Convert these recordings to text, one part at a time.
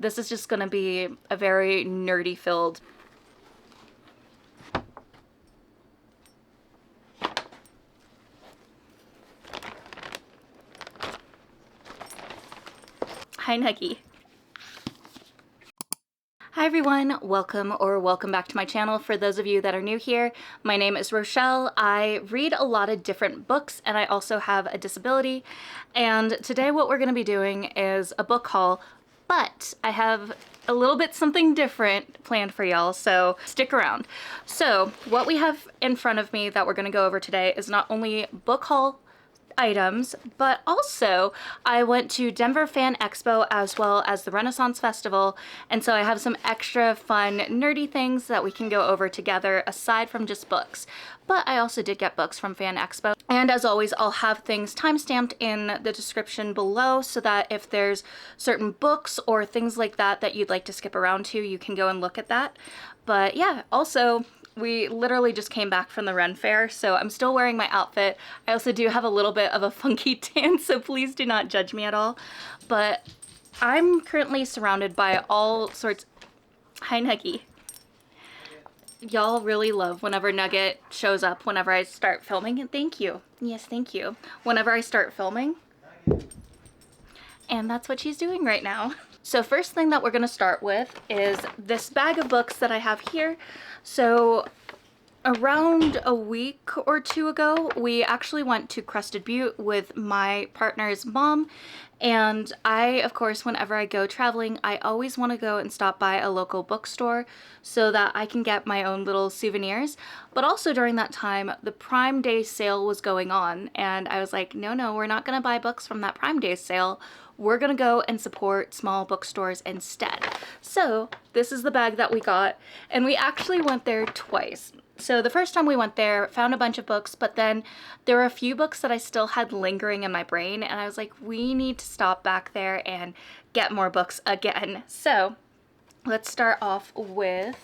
this is just gonna be a very nerdy filled. Hi, Nuggie. Hi everyone, welcome back to my channel. For those of you that are new here, my name is Rochelle. I read a lot of different books and I also have a disability. And today what we're going to be doing is a book haul, but I have a little bit something different planned for y'all, so stick around. So what we have in front of me that we're going to go over today is not only book haul items, but also I went to Denver Fan Expo as well as the Renaissance Festival, and so I have some extra fun nerdy things that we can go over together aside from just books. But I also did get books from Fan Expo, and as always I'll have things timestamped in the description below so that if there's certain books or things like that that you'd like to skip around to, you can go and look at that. But yeah, also we literally just came back from the Ren Faire, so I'm still wearing my outfit. I also do have a little bit of a funky tan, so please do not judge me at all. But I'm currently surrounded by all sorts. Hi, Nuggie. Y'all really love whenever Nugget shows up whenever I start filming. Thank you. Yes, thank you. Whenever I start filming. And that's what she's doing right now. So first thing that we're going to start with is this bag of books that I have here. So around a week or two ago, we actually went to Crested Butte with my partner's mom. And I, of course, whenever I go traveling, I always want to go and stop by a local bookstore so that I can get my own little souvenirs. But also during that time, the Prime Day sale was going on. And I was like, no, we're not going to buy books from that Prime Day sale. We're going to go and support small bookstores instead. So this is the bag that we got. And we actually went there twice. So the first time we went there, found a bunch of books, but then there were a few books that I still had lingering in my brain, and I was like, we need to stop back there and get more books again. So let's start off with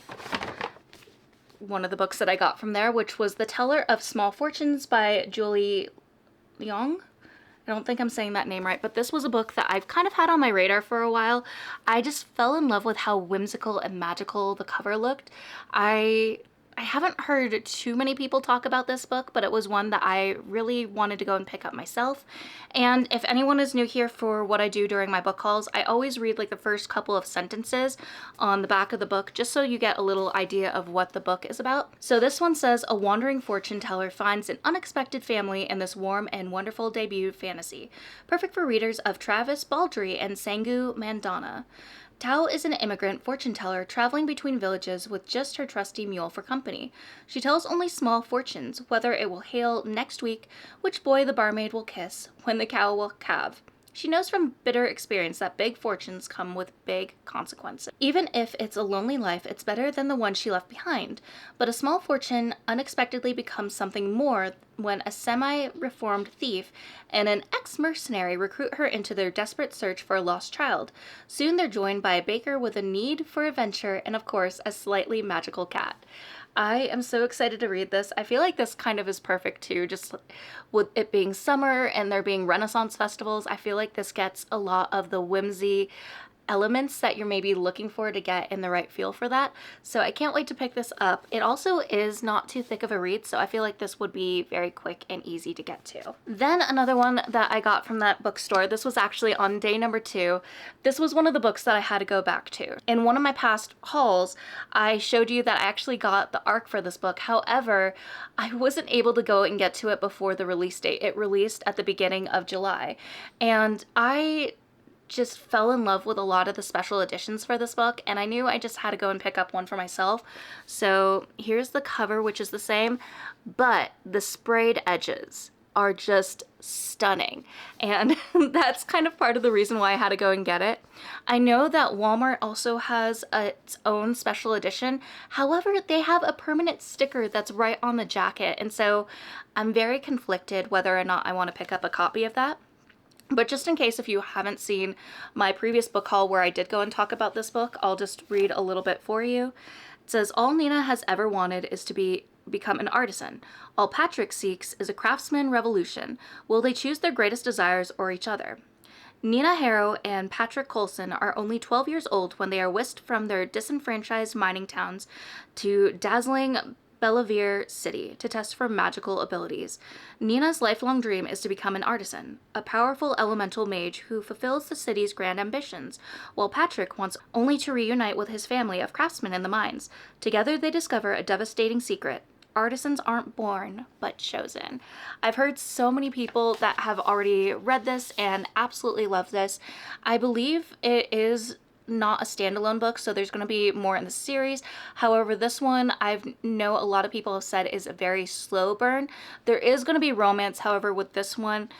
one of the books that I got from there, which was The Teller of Small Fortunes by Julie Leong. I don't think I'm saying that name right, but this was a book that I've kind of had on my radar for a while. I just fell in love with how whimsical and magical the cover looked. I haven't heard too many people talk about this book, but it was one that I really wanted to go and pick up myself. And if anyone is new here for what I do during my book hauls, I always read like the first couple of sentences on the back of the book just so you get a little idea of what the book is about. So this one says, a wandering fortune teller finds an unexpected family in this warm and wonderful debut fantasy, perfect for readers of Travis Baldry and Sangu Mandana. Tao is an immigrant fortune teller traveling between villages with just her trusty mule for company. She tells only small fortunes, whether it will hail next week, which boy the barmaid will kiss, when the cow will calve. She knows from bitter experience that big fortunes come with big consequences. Even if it's a lonely life, it's better than the one she left behind. But a small fortune unexpectedly becomes something more when a semi-reformed thief and an ex-mercenary recruit her into their desperate search for a lost child. Soon they're joined by a baker with a need for adventure and, of course, a slightly magical cat. I am so excited to read this. I feel like this kind of is perfect too, just with it being summer and there being Renaissance festivals. I feel like this gets a lot of the whimsy elements that you're maybe looking for to get in the right feel for that. So I can't wait to pick this up. It also is not too thick of a read, so I feel like this would be very quick and easy to get to. Then another one that I got from that bookstore, this was actually on day number 2. This was one of the books that I had to go back to. In one of my past hauls, I showed you that I actually got the ARC for this book. However, I wasn't able to go and get to it before the release date. It released at the beginning of July, and I just fell in love with a lot of the special editions for this book, and I knew I just had to go and pick up one for myself. So here's the cover, which is the same, but the sprayed edges are just stunning, and that's kind of part of the reason why I had to go and get it. I know that Walmart also has its own special edition. However, they have a permanent sticker that's right on the jacket, and so I'm very conflicted whether or not I want to pick up a copy of that. But just in case if you haven't seen my previous book haul where I did go and talk about this book, I'll just read a little bit for you. It says, all Nina has ever wanted is to become an artisan. All Patrick seeks is a craftsman revolution. Will they choose their greatest desires or each other? Nina Harrow and Patrick Colson are only 12 years old when they are whisked from their disenfranchised mining towns to dazzling Bellavere City to test for magical abilities. Nina's lifelong dream is to become an artisan, a powerful elemental mage who fulfills the city's grand ambitions, while Patrick wants only to reunite with his family of craftsmen in the mines. Together they discover a devastating secret. Artisans aren't born, but chosen. I've heard so many people that have already read this and absolutely love this. I believe it is not a standalone book, so there's going to be more in the series. However, this one I know a lot of people have said is a very slow burn. There is going to be romance, however, with this one,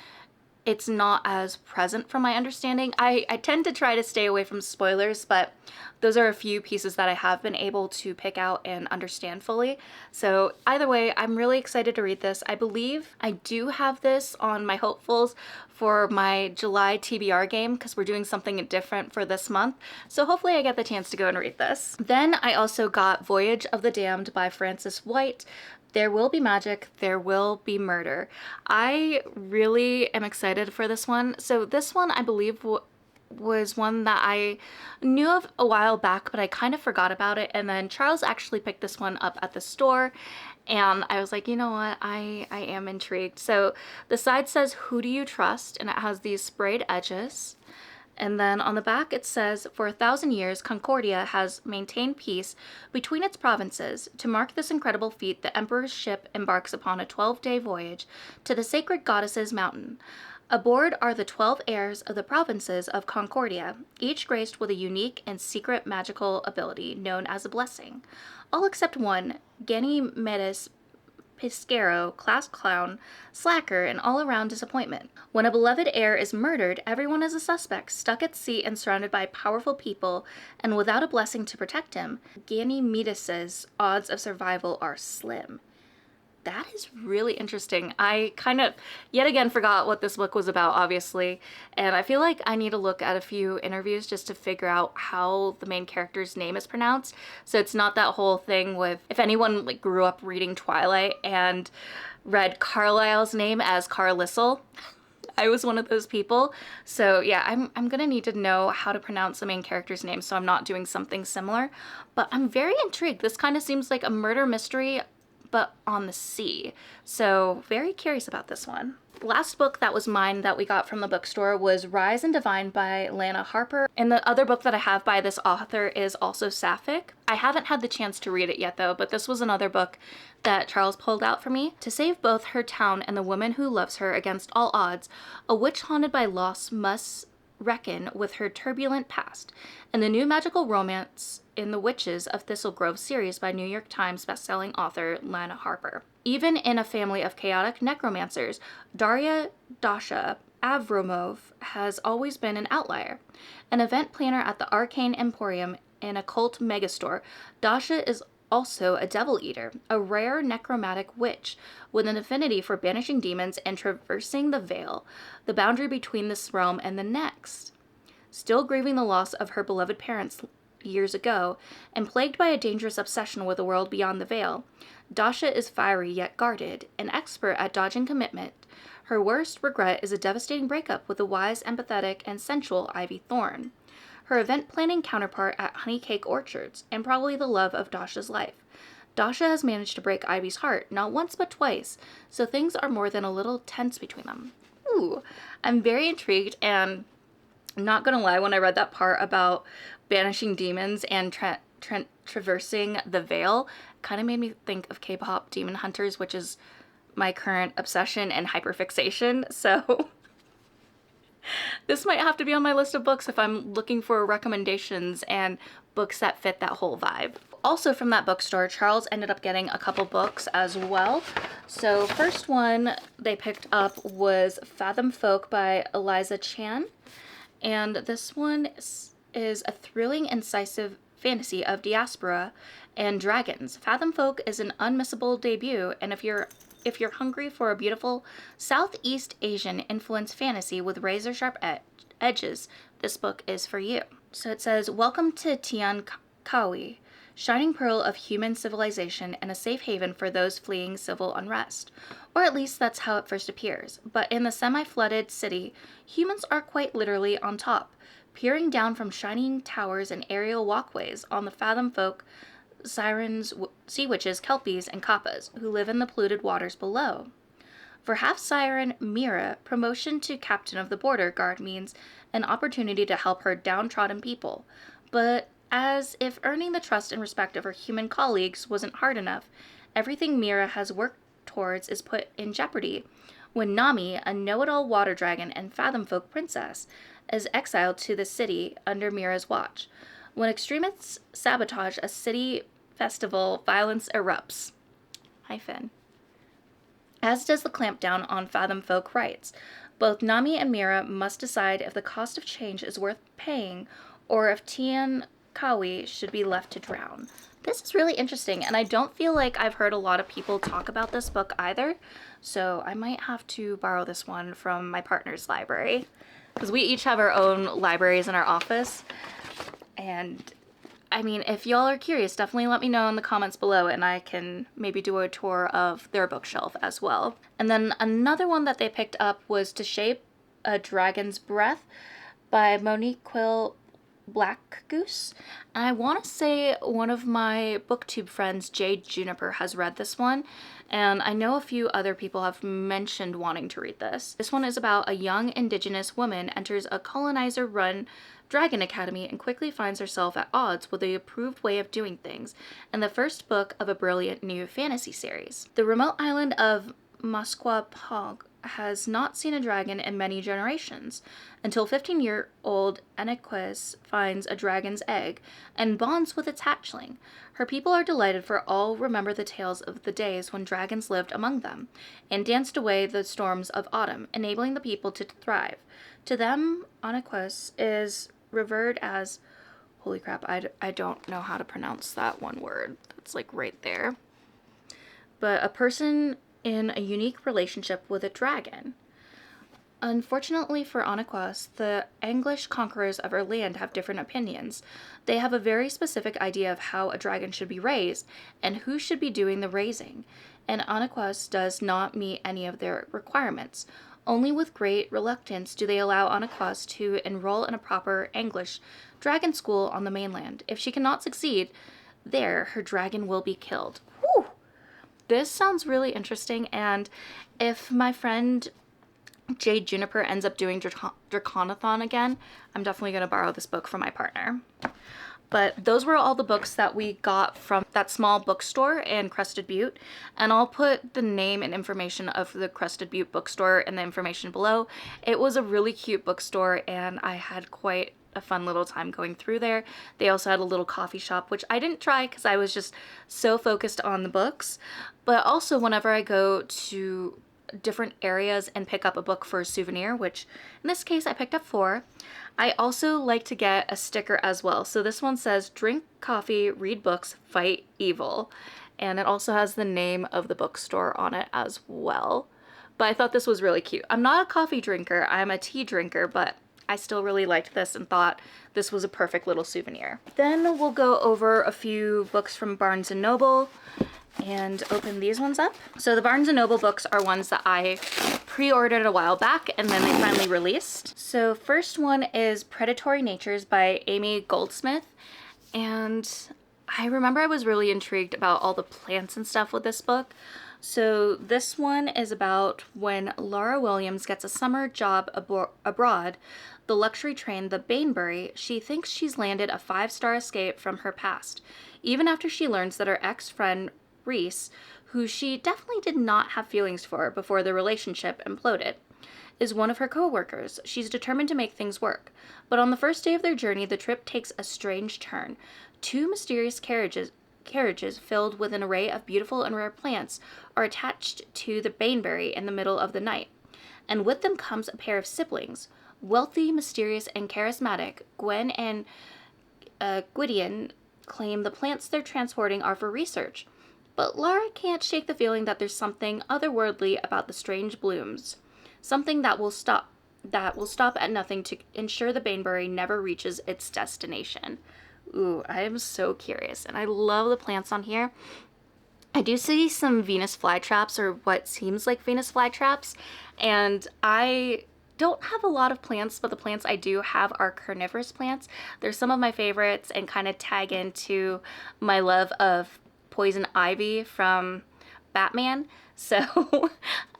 it's not as present from my understanding. I tend to try to stay away from spoilers, but those are a few pieces that I have been able to pick out and understand fully. So either way, I'm really excited to read this. I believe I do have this on my hopefuls for my July TBR game because we're doing something different for this month. So hopefully I get the chance to go and read this. Then I also got Voyage of the Damned by Frances White. There will be magic, there will be murder. I really am excited for this one. So this one I believe was one that I knew of a while back, but I kind of forgot about it. And then Charles actually picked this one up at the store and I was like, you know what, I am intrigued. So the side says, "Who do you trust?" and it has these sprayed edges. And then on the back it says, "For 1,000 years, Concordia has maintained peace between its provinces. To mark this incredible feat, the Emperor's ship embarks upon a 12-day voyage to the sacred goddess's mountain. Aboard are the 12 heirs of the provinces of Concordia, each graced with a unique and secret magical ability known as a blessing. All except one, Ganymedes Piscaro, class clown, slacker, and all-around disappointment. When a beloved heir is murdered, everyone is a suspect, stuck at sea and surrounded by powerful people, and without a blessing to protect him, Ganymedes' odds of survival are slim." That is really interesting. I kind of, yet again, forgot what this book was about, obviously, and I feel like I need to look at a few interviews just to figure out how the main character's name is pronounced. So it's not that whole thing with, if anyone like grew up reading Twilight and read Carlisle's name as Carlisle, I was one of those people. So yeah, I'm gonna need to know how to pronounce the main character's name so I'm not doing something similar. But I'm very intrigued. This kind of seems like a murder mystery, but on the sea. So very curious about this one. The last book that was mine that we got from the bookstore was Rise and Divine by Lana Harper. And the other book that I have by this author is also Sapphic. I haven't had the chance to read it yet though, but this was another book that Charles pulled out for me. To save both her town and the woman who loves her against all odds, a witch haunted by loss must reckon with her turbulent past. And the new magical romance in the Witches of Thistle Grove series by New York Times bestselling author Lana Harper. Even in a family of chaotic necromancers, Darya Dasha Avromov has always been an outlier. An event planner at the Arcane Emporium in a cult megastore, Dasha is also a devil eater, a rare necromantic witch with an affinity for banishing demons and traversing the veil, the boundary between this realm and the next. Still grieving the loss of her beloved parents years ago, and plagued by a dangerous obsession with the world beyond the veil, Dasha is fiery yet guarded, an expert at dodging commitment. Her worst regret is a devastating breakup with the wise, empathetic, and sensual Ivy Thorne, her event planning counterpart at Honeycake Orchards, and probably the love of Dasha's life. Dasha has managed to break Ivy's heart, not once but twice, so things are more than a little tense between them. Ooh, I'm very intrigued, and I'm not gonna lie, when I read that part about banishing demons and traversing the veil, kind of made me think of K-pop Demon Hunters, which is my current obsession and hyperfixation, so this might have to be on my list of books if I'm looking for recommendations and books that fit that whole vibe. Also from that bookstore, Charles ended up getting a couple books as well. So first one they picked up was Fathom Folk by Eliza Chan. And this one is a thrilling, incisive fantasy of diaspora and dragons. Fathom Folk is an unmissable debut, and if you're hungry for a beautiful Southeast Asian influenced fantasy with razor-sharp edges, this book is for you. So it says, "Welcome to Tian Kawi, shining pearl of human civilization and a safe haven for those fleeing civil unrest. Or at least that's how it first appears. But in the semi-flooded city, humans are quite literally on top, peering down from shining towers and aerial walkways on the fathom folk, sirens, sea witches, kelpies, and kappas who live in the polluted waters below. For half-siren Mira, promotion to captain of the border guard means an opportunity to help her downtrodden people. But as if earning the trust and respect of her human colleagues wasn't hard enough, everything Mira has worked towards is put in jeopardy when Nami, a know-it-all water dragon and fathom folk princess, is exiled to the city under Mira's watch. When extremists sabotage a city festival, violence erupts. Hi, Finn. As does the clampdown on fathom folk rights. Both Nami and Mira must decide if the cost of change is worth paying or if Tian Kawi should be left to drown. This is really interesting, and I don't feel like I've heard a lot of people talk about this book either, so I might have to borrow this one from my partner's library, because we each have our own libraries in our office. And I mean, if y'all are curious, definitely let me know in the comments below and I can maybe do a tour of their bookshelf as well. And then another one that they picked up was To Shape a Dragon's Breath by Monique Quill Black Goose. And I want to say one of my booktube friends, Jade Juniper, has read this one, and I know a few other people have mentioned wanting to read this. This one is about a young indigenous woman enters a colonizer-run dragon academy and quickly finds herself at odds with the approved way of doing things, and the first book of a brilliant new fantasy series. The remote island of Masquapog has not seen a dragon in many generations, until 15-year-old Anaquez finds a dragon's egg and bonds with its hatchling. Her people are delighted, for all remember the tales of the days when dragons lived among them and danced away the storms of autumn, enabling the people to thrive. To them, Anaquez is revered as, holy crap, I don't know how to pronounce that one word. It's like right there. But a person in a unique relationship with a dragon. Unfortunately for Anaquas, the English conquerors of our land have different opinions. They have a very specific idea of how a dragon should be raised and who should be doing the raising, and Anaquas does not meet any of their requirements. Only with great reluctance do they allow Anaquas to enroll in a proper English dragon school on the mainland. If she cannot succeed there, her dragon will be killed. Whew! This sounds really interesting, and if my friend Jade Juniper ends up doing Draconathon again, I'm definitely going to borrow this book from my partner. But those were all the books that we got from that small bookstore in Crested Butte, and I'll put the name and information of the Crested Butte bookstore in the information below. It was a really cute bookstore, and I had quite a fun little time going through there. They also had a little coffee shop, which I didn't try because I was just so focused on the books. But also whenever I go to different areas and pick up a book for a souvenir, which in this case I picked up 4, I also like to get a sticker as well. So this one says, drink coffee, read books, fight evil. And it also has the name of the bookstore on it as well. But I thought this was really cute. I'm not a coffee drinker, I'm a tea drinker, but I still really liked this and thought this was a perfect little souvenir. Then we'll go over a few books from Barnes & Noble and open these ones up. So the Barnes & Noble books are ones that I pre-ordered a while back and then they finally released. So first one is Predatory Natures by Amy Goldsmith. And I remember I was really intrigued about all the plants and stuff with this book. So this one is about when Laura Williams gets a summer job abroad, the luxury train, the Bainbury. She thinks she's landed a 5-star escape from her past, even after she learns that her ex-friend Reese, who she definitely did not have feelings for before the relationship imploded, is one of her co-workers. She's determined to make things work. But on the first day of their journey, the trip takes a strange turn. 2 mysterious carriages filled with an array of beautiful and rare plants are attached to the Bainbury in the middle of the night. And with them comes a pair of siblings, wealthy, mysterious, and charismatic. Gwen and Gwydion claim the plants they're transporting are for research. But Laura can't shake the feeling that there's something otherworldly about the strange blooms. Something that will stop at nothing to ensure the Bainbury never reaches its destination. Ooh, I am so curious, and I love the plants on here. I do see some Venus flytraps, or what seems like Venus flytraps, and I don't have a lot of plants, but the plants I do have are carnivorous plants. They're some of my favorites and kind of tag into my love of poison ivy from Batman. So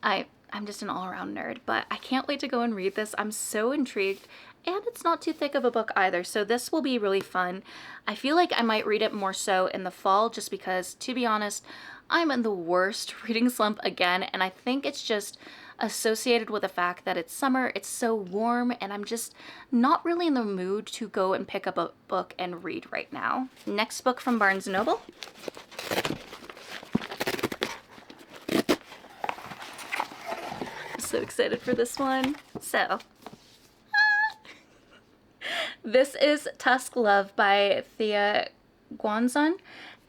I'm just an all-around nerd, but I can't wait to go and read this. I'm so intrigued, and it's not too thick of a book either, so this will be really fun. I feel like I might read it more so in the fall, just because, to be honest, I'm in the worst reading slump again, and I think it's just associated with the fact that it's summer, it's so warm, and I'm just not really in the mood to go and pick up a book and read right now. Next book from Barnes & Noble. So excited for this one. So this is Tusk Love by Thea Guanzon,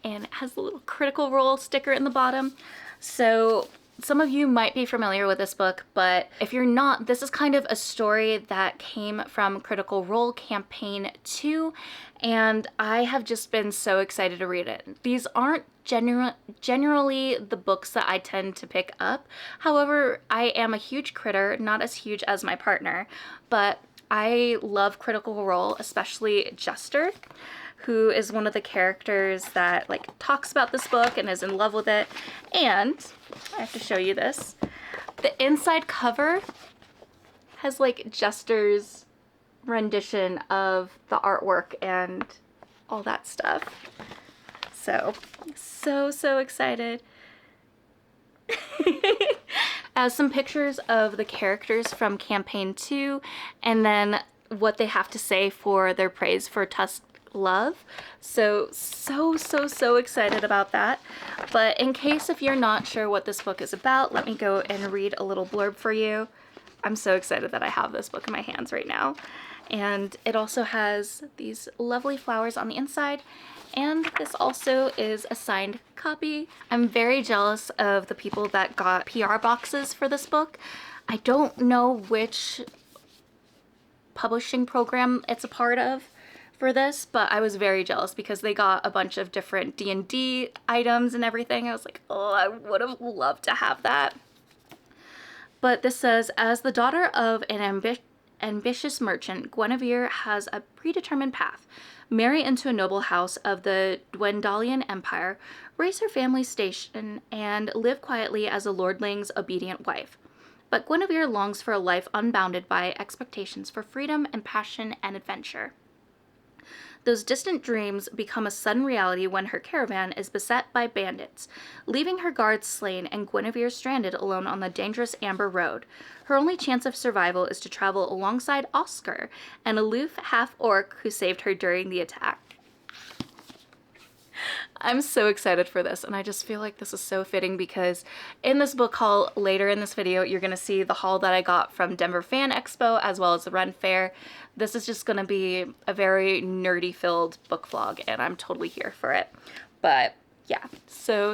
and it has a little Critical Role sticker in the bottom. So some of you might be familiar with this book, but if you're not, this is kind of a story that came from Critical Role Campaign 2, and I have just been so excited to read it. These aren't generally the books that I tend to pick up. However, I am a huge critter, not as huge as my partner, but I love Critical Role, especially Jester, who is one of the characters that like talks about this book and is in love with it. And I have to show you this. The inside cover has like Jester's rendition of the artwork and all that stuff. So excited. As some pictures of the characters from campaign 2, and then what they have to say for their praise for Tusk Love. So excited about that. But in case if you're not sure what this book is about, let me go and read a little blurb for you. I'm so excited that I have this book in my hands right now. And it also has these lovely flowers on the inside, and this also is a signed copy. I'm very jealous of the people that got PR boxes for this book. I don't know which publishing program it's a part of for this, but I was very jealous because they got a bunch of different D&D items and everything. I was like, oh, I would have loved to have that. But this says, as the daughter of an ambitious merchant, Guinevere has a predetermined path. Marry into a noble house of the Dwendalian Empire, raise her family station, and live quietly as a lordling's obedient wife. But Guinevere longs for a life unbounded by expectations for freedom and passion and adventure. Those distant dreams become a sudden reality when her caravan is beset by bandits, leaving her guards slain and Guinevere stranded alone on the dangerous Amber Road. Her only chance of survival is to travel alongside Oscar, an aloof half-orc who saved her during the attack. I'm so excited for this, and I just feel like this is so fitting because in this book haul later in this video, you're going to see the haul that I got from Denver Fan Expo as well as the Ren Faire. This is just going to be a very nerdy filled book vlog, and I'm totally here for it. But yeah, so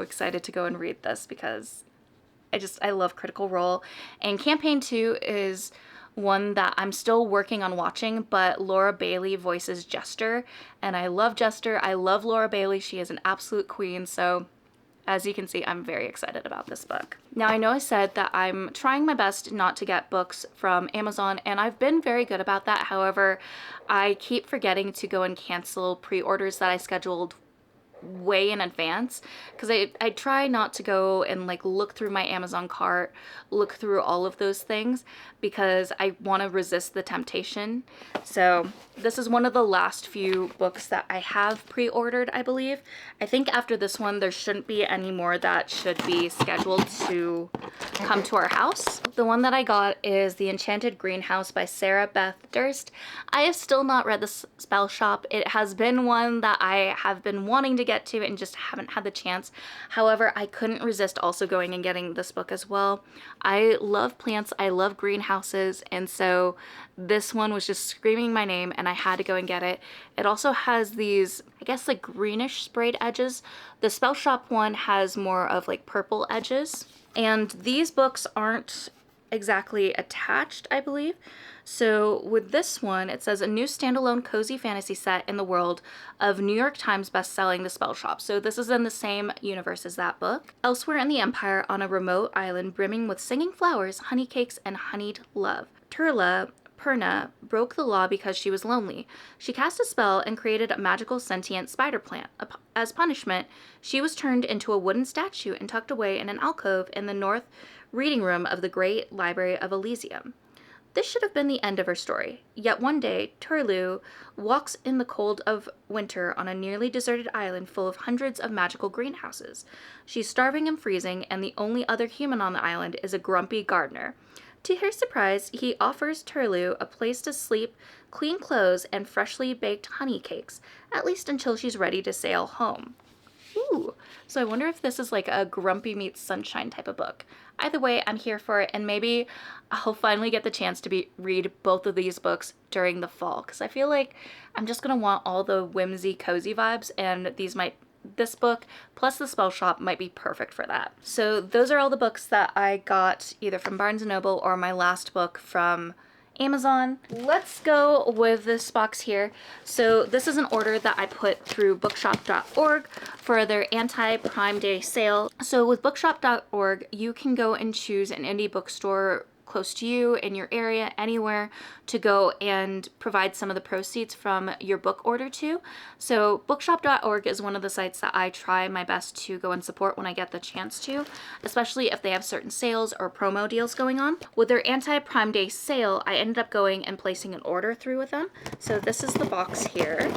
excited to go and read this because I love Critical Role. And Campaign 2 is one that I'm still working on watching, but Laura Bailey voices Jester, and I love Jester. I love Laura Bailey. She is an absolute queen, so as you can see, I'm very excited about this book. Now, I know I said that I'm trying my best not to get books from Amazon, and I've been very good about that. However, I keep forgetting to go and cancel pre-orders that I scheduled way in advance because I try not to go and like look through my Amazon cart, look through all of those things because I want to resist the temptation. So this is one of the last few books that I have pre-ordered, I believe. I think after this one there shouldn't be any more that should be scheduled to come to our house. The one that I got is The Enchanted Greenhouse by Sarah Beth Durst. I have still not read The Spell Shop. It has been one that I have been wanting to get to and just haven't had the chance. However, I couldn't resist also going and getting this book as well. I love plants, I love greenhouses, and so this one was just screaming my name and I had to go and get it. It also has these, I guess, like greenish sprayed edges. The Spell Shop one has more of like purple edges. And these books aren't exactly attached, I believe. So with this one, it says a new standalone cozy fantasy set in the world of New York Times bestselling The Spell Shop. So this is in the same universe as that book. Elsewhere in the Empire, on a remote island brimming with singing flowers, honey cakes, and honeyed love, Turla Perna broke the law because she was lonely. She cast a spell and created a magical sentient spider plant. As punishment, she was turned into a wooden statue and tucked away in an alcove in the north reading room of the Great Library of Elysium. This should have been the end of her story. Yet one day, Turlu walks in the cold of winter on a nearly deserted island full of hundreds of magical greenhouses. She's starving and freezing, and the only other human on the island is a grumpy gardener. To her surprise, he offers Turlu a place to sleep, clean clothes, and freshly baked honey cakes, at least until she's ready to sail home. Ooh, so I wonder if this is like a Grumpy Meets Sunshine type of book. Either way, I'm here for it, and maybe I'll finally get the chance to read both of these books during the fall, because I feel like I'm just going to want all the whimsy, cozy vibes, and this book plus The Spell Shop might be perfect for that. So those are all the books that I got either from Barnes & Noble or my last book from Amazon. Let's go with this box here. So this is an order that I put through bookshop.org for their anti-Prime Day sale. So with bookshop.org, you can go and choose an indie bookstore close to you, in your area, anywhere, to go and provide some of the proceeds from your book order to. So bookshop.org is one of the sites that I try my best to go and support when I get the chance to, especially if they have certain sales or promo deals going on. With their anti-Prime Day sale, I ended up going and placing an order through with them. So this is the box here.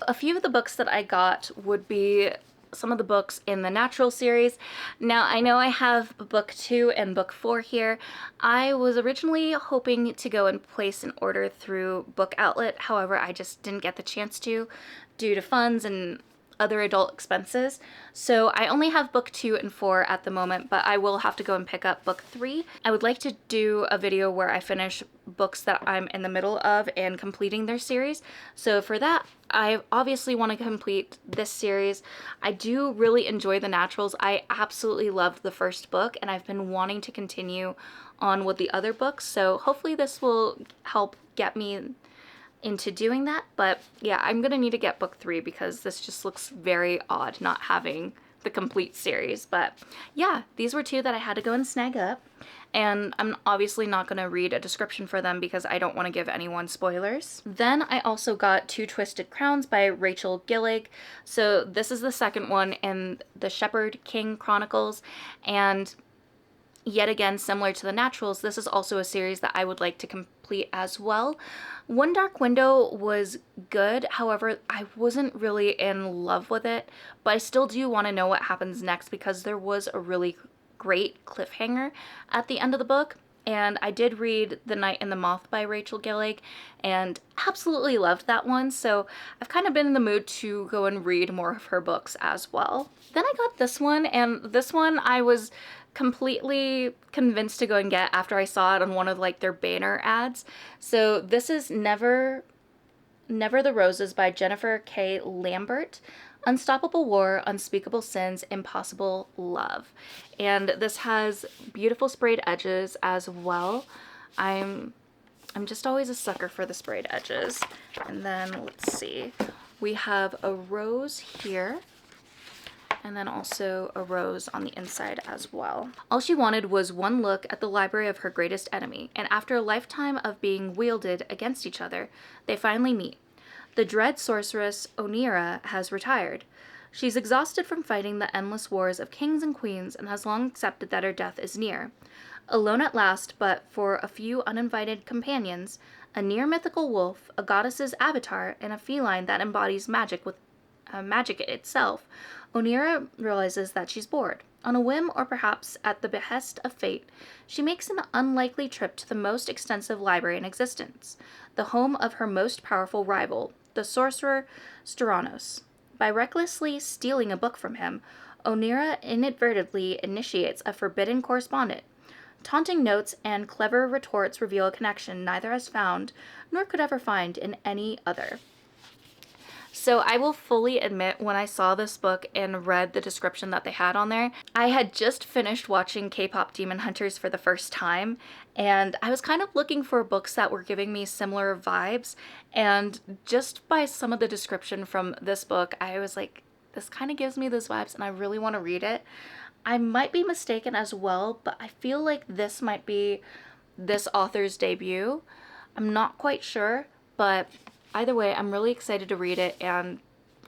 A few of the books that I got would be some of the books in the Natural series. Now, I know I have book 2 and book 4 here. I was originally hoping to go and place an order through Book Outlet. However, I just didn't get the chance to due to funds and other adult expenses. So I only have book 2 and 4 at the moment, but I will have to go and pick up book 3. I would like to do a video where I finish books that I'm in the middle of and completing their series. So for that, I obviously want to complete this series. I do really enjoy the Naturals. I absolutely loved the first book, and I've been wanting to continue on with the other books. So hopefully this will help get me into doing that. But yeah, I'm gonna need to get book 3 because this just looks very odd not having the complete series. But yeah, these were 2 that I had to go and snag up, and I'm obviously not gonna read a description for them because I don't want to give anyone spoilers. Then I also got 2 Twisted Crowns by Rachel Gillig. So this is the second one in the Shepherd King Chronicles, and yet again, similar to the Naturals, this is also a series that I would like to complete as well. One Dark Window was good, however, I wasn't really in love with it, but I still do want to know what happens next because there was a really great cliffhanger at the end of the book. And I did read The Night and the Moth by Rachel Gillig and absolutely loved that one, so I've kind of been in the mood to go and read more of her books as well. Then I got this one, and this one I was completely convinced to go and get after I saw it on one of like their banner ads. So this is Never the Roses by Jennifer K. Lambert. Unstoppable War, Unspeakable Sins, Impossible Love. And this has beautiful sprayed edges as well. I'm just always a sucker for the sprayed edges. And then let's see. We have a rose here, and then also a rose on the inside as well. All she wanted was one look at the library of her greatest enemy, and after a lifetime of being wielded against each other, they finally meet. The dread sorceress Onira has retired. She's exhausted from fighting the endless wars of kings and queens and has long accepted that her death is near. Alone at last, but for a few uninvited companions, a near mythical wolf, a goddess's avatar, and a feline that embodies magic itself, Onira realizes that she's bored. On a whim, or perhaps at the behest of fate, she makes an unlikely trip to the most extensive library in existence, the home of her most powerful rival, the sorcerer Styranos. By recklessly stealing a book from him, Onira inadvertently initiates a forbidden correspondence. Taunting notes and clever retorts reveal a connection neither has found nor could ever find in any other. So I will fully admit, when I saw this book and read the description that they had on there, I had just finished watching K-pop Demon Hunters for the first time, and I was kind of looking for books that were giving me similar vibes, and just by some of the description from this book, I was like, this kind of gives me those vibes and I really want to read it. I might be mistaken as well, but I feel like this might be this author's debut. I'm not quite sure, but either way, I'm really excited to read it, and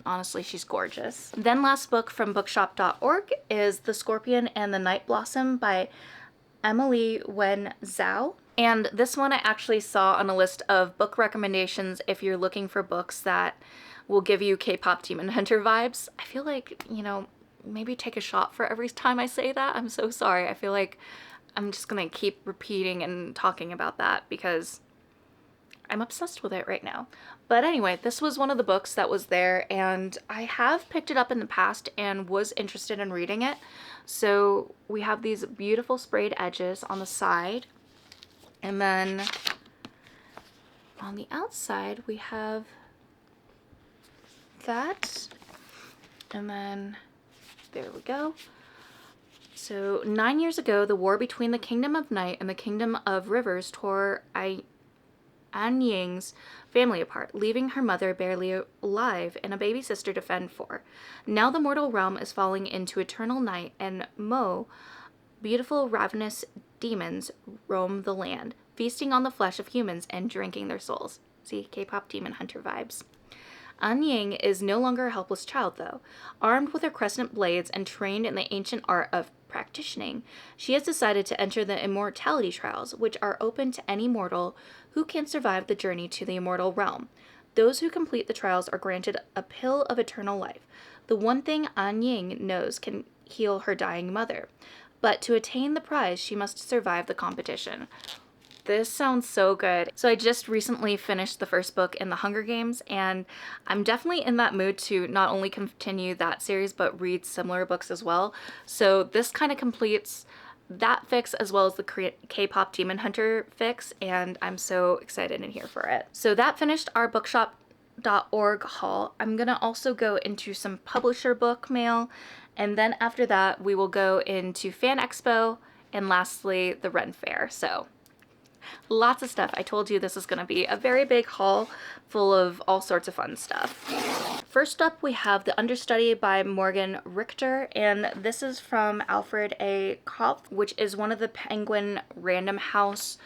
honestly, she's gorgeous. Then last book from bookshop.org is The Scorpion and the Night Blossom by Emily Wen Zhao. And this one I actually saw on a list of book recommendations if you're looking for books that will give you K-pop Demon Hunter vibes. I feel like, you know, maybe take a shot for every time I say that. I'm so sorry. I feel like I'm just gonna keep repeating and talking about that because I'm obsessed with it right now. But anyway, this was one of the books that was there, and I have picked it up in the past and was interested in reading it. So we have these beautiful sprayed edges on the side, and then on the outside we have that, and then there we go. So 9 years ago, the war between the Kingdom of Night and the Kingdom of Rivers tore An Ying's family apart, leaving her mother barely alive and a baby sister to fend for. Now the mortal realm is falling into eternal night, and beautiful ravenous demons roam the land, feasting on the flesh of humans and drinking their souls. See, K-pop Demon Hunter vibes. An Ying is no longer a helpless child, though. Armed with her crescent blades and trained in the ancient art of practicing, she has decided to enter the immortality trials, which are open to any mortal who can survive the journey to the immortal realm. Those who complete the trials are granted a pill of eternal life, the one thing An Ying knows can heal her dying mother. But to attain the prize, she must survive the competition. This sounds so good. So I just recently finished the first book in the Hunger Games, and I'm definitely in that mood to not only continue that series, but read similar books as well. So this kind of completes that fix as well as the K-pop Demon Hunter fix, and I'm so excited and here for it. So that finished our bookshop.org haul. I'm gonna also go into some publisher book mail, and then after that we will go into Fan Expo, and lastly the Ren Faire. So lots of stuff. I told you this is going to be a very big haul full of all sorts of fun stuff. First up, we have The Understudy by Morgan Richter, and this is from Alfred A. Kopf, which is one of the Penguin Random House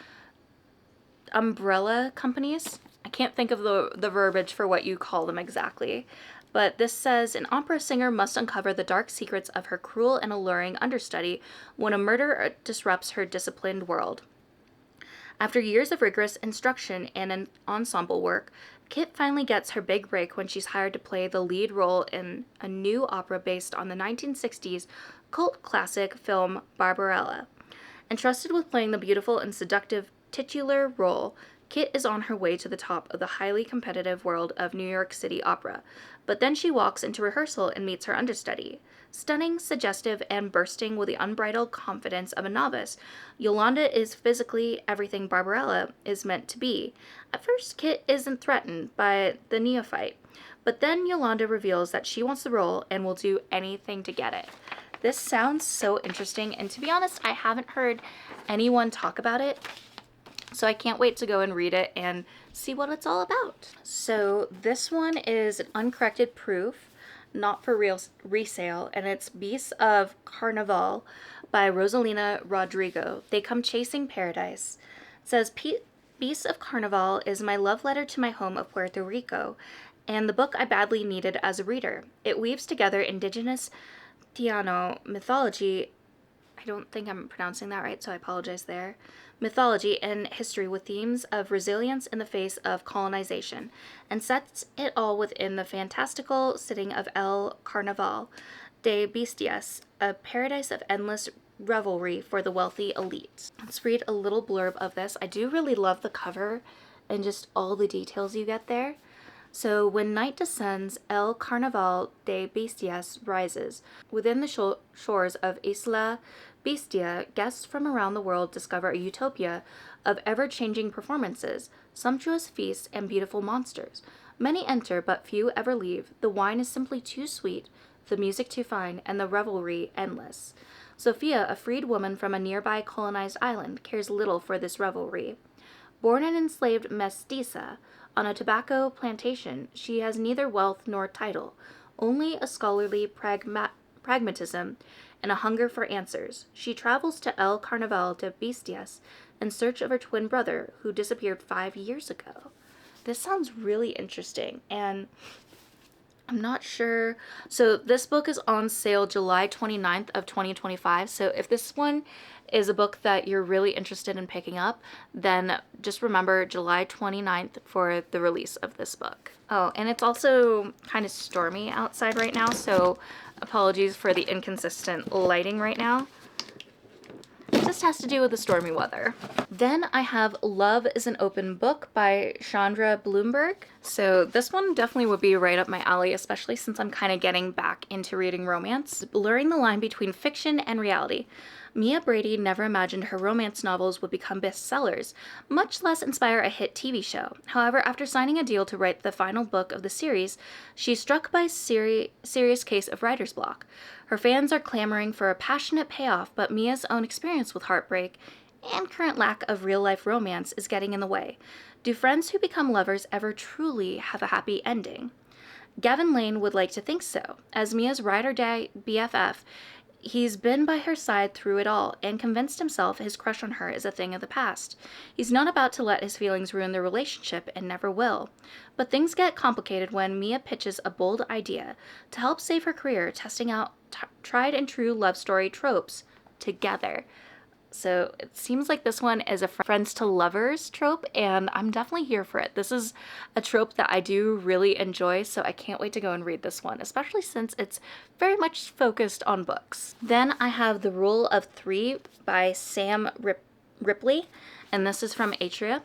umbrella companies. I can't think of the verbiage for what you call them exactly. But this says, an opera singer must uncover the dark secrets of her cruel and alluring understudy when a murder disrupts her disciplined world. After years of rigorous instruction and an ensemble work, Kit finally gets her big break when she's hired to play the lead role in a new opera based on the 1960s cult classic film Barbarella. Entrusted with playing the beautiful and seductive titular role, Kit is on her way to the top of the highly competitive world of New York City opera, but then she walks into rehearsal and meets her understudy. Stunning, suggestive, and bursting with the unbridled confidence of a novice, Yolanda is physically everything Barbarella is meant to be. At first, Kit isn't threatened by the neophyte, but then Yolanda reveals that she wants the role and will do anything to get it. This sounds so interesting, and to be honest, I haven't heard anyone talk about it, so I can't wait to go and read it and see what it's all about. So this one is an uncorrected proof, not for real resale, and it's Beasts of Carnival by Rosalina Rodrigo. They come chasing paradise. It says, Beasts of Carnival is my love letter to my home of Puerto Rico, and the book I badly needed as a reader. It weaves together indigenous Taino mythology, I don't think I'm pronouncing that right, so I apologize there, mythology and history with themes of resilience in the face of colonization, and sets it all within the fantastical setting of El Carnaval de Bestias, a paradise of endless revelry for the wealthy elite. Let's read a little blurb of this. I do really love the cover and just all the details you get there. So, when night descends, El Carnaval de Bestias rises. Within the shores of Isla Bestia, guests from around the world discover a utopia of ever-changing performances, sumptuous feasts, and beautiful monsters. Many enter, but few ever leave. The wine is simply too sweet, the music too fine, and the revelry endless. Sophia, a freed woman from a nearby colonized island, cares little for this revelry. Born an enslaved mestiza on a tobacco plantation, she has neither wealth nor title, only a scholarly pragmatism and a hunger for answers. She travels to El Carnaval de Bestias in search of her twin brother, who disappeared 5 years ago. This sounds really interesting, and I'm not sure. So this book is on sale July 29th of 2025. So if this one is a book that you're really interested in picking up, then just remember July 29th for the release of this book. Oh, and it's also kind of stormy outside right now, so apologies for the inconsistent lighting right now. It just has to do with the stormy weather. Then I have Love is an Open Book by Chandra Bloomberg. So this one definitely would be right up my alley, especially since I'm kind of getting back into reading romance. Blurring the line between fiction and reality. Mia Brady never imagined her romance novels would become bestsellers, much less inspire a hit TV show. However, after signing a deal to write the final book of the series, she's struck by a serious case of writer's block. Her fans are clamoring for a passionate payoff, but Mia's own experience with heartbreak and current lack of real-life romance is getting in the way. Do friends who become lovers ever truly have a happy ending? Gavin Lane would like to think so. As Mia's ride-or-die BFF, he's been by her side through it all and convinced himself his crush on her is a thing of the past. He's not about to let his feelings ruin their relationship and never will. But things get complicated when Mia pitches a bold idea to help save her career, testing out tried and true love story tropes together. So it seems like this one is a friends to lovers trope, and I'm definitely here for it. This is a trope that I do really enjoy, so I can't wait to go and read this one, especially since it's very much focused on books. Then I have The Rule of Three by Sam Ripley, and this is from Atria.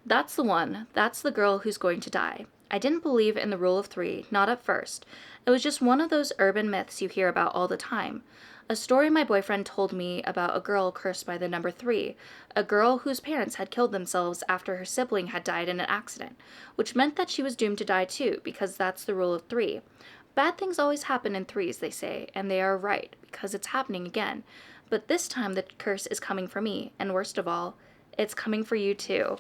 That's the one. That's the girl who's going to die. I didn't believe in the rule of three, not at first. It was just one of those urban myths you hear about all the time. A story my boyfriend told me about a girl cursed by the number 3, a girl whose parents had killed themselves after her sibling had died in an accident, which meant that she was doomed to die too, because that's the rule of 3. Bad things always happen in threes, they say, and they are right, because it's happening again. But this time the curse is coming for me, and worst of all, it's coming for you too.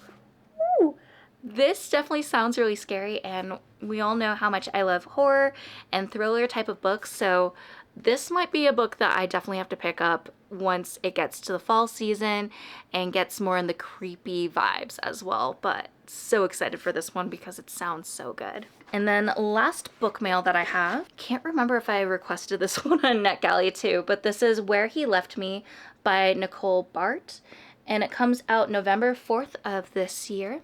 Woo! This definitely sounds really scary, and we all know how much I love horror and thriller type of books, so this might be a book that I definitely have to pick up once it gets to the fall season and gets more in the creepy vibes as well. But so excited for this one because it sounds so good. And then last book mail that I have, can't remember if I requested this one on NetGalley too, but this is Where He Left Me by Nicole Bart, and it comes out November 4th of this year.